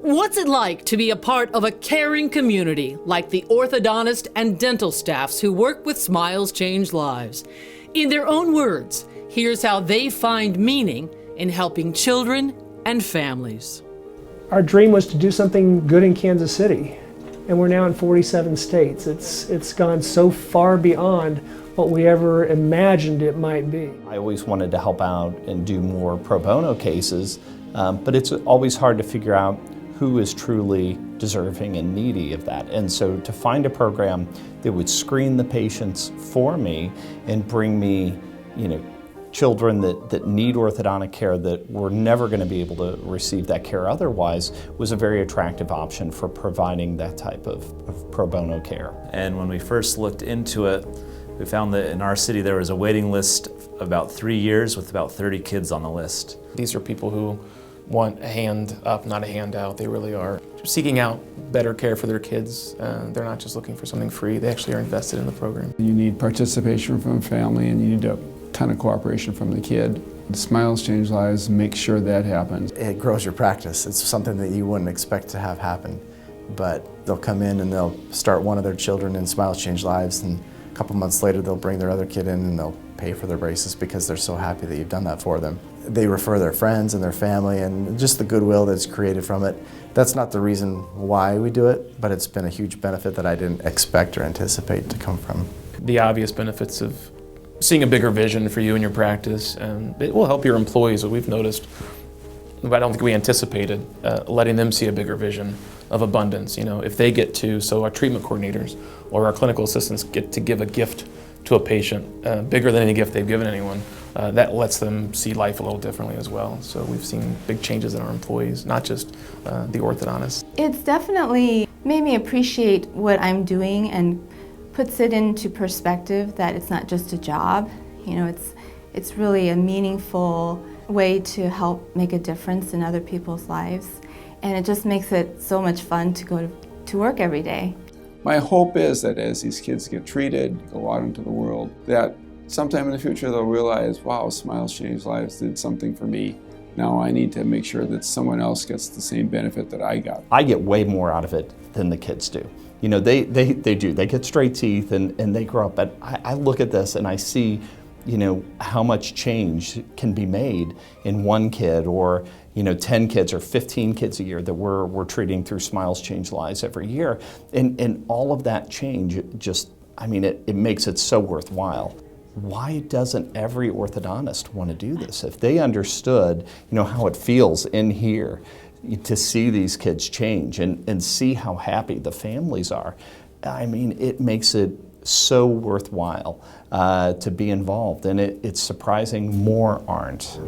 What's it like to be a part of a caring community like the orthodontist and dental staffs who work with Smiles Change Lives? In their own words, here's how they find meaning in helping children and families. Our dream was to do something good in Kansas City, and we're now in 47 states. It's gone so far beyond what we ever imagined it might be. I always wanted to help out and do more pro bono cases, but it's always hard to figure out who is truly deserving and needy of that. And so to find a program that would screen the patients for me and bring me, children that need orthodontic care that were never going to be able to receive that care otherwise was a very attractive option for providing that type of pro bono care. And when we first looked into it, we found that in our city there was a waiting list of about 3 years with about 30 kids on the list. These are people who want a hand up, not a handout. They really are seeking out better care for their kids. They're not just looking for something free. They actually are invested in the program. You need participation from family, and you need a ton of cooperation from the kid. Smiles Change Lives make sure that happens. It grows your practice. It's something that you wouldn't expect to have happen. But they'll come in and they'll start one of their children in Smiles Change Lives, and a couple months later they'll bring their other kid in and they'll pay for their braces because they're so happy that you've done that for them. They refer their friends and their family, and just the goodwill that's created from it. That's not the reason why we do it, but it's been a huge benefit that I didn't expect or anticipate to come from. The obvious benefits of seeing a bigger vision for you and your practice, and it will help your employees. What we've noticed, but I don't think we anticipated, letting them see a bigger vision of abundance. If they get to, so our treatment coordinators or our clinical assistants get to give a gift to a patient, bigger than any gift they've given anyone, that lets them see life a little differently as well. So we've seen big changes in our employees, not just the orthodontists. It's definitely made me appreciate what I'm doing and puts it into perspective that it's not just a job. It's really a meaningful way to help make a difference in other people's lives. And it just makes it so much fun to go to work every day. My hope is that as these kids get treated, go out into the world, that sometime in the future they'll realize, wow, Smiles Change Lives did something for me. Now I need to make sure that someone else gets the same benefit that I got. I get way more out of it than the kids do. They do. They get straight teeth and they grow up. But I look at this and I see, how much change can be made in one kid or 10 kids or 15 kids a year that we're treating through Smiles Change Lives every year. And all of that change just, it makes it so worthwhile. Why doesn't every orthodontist want to do this? If they understood, how it feels in here to see these kids change and see how happy the families are, it makes it so worthwhile to be involved, and it's surprising more aren't.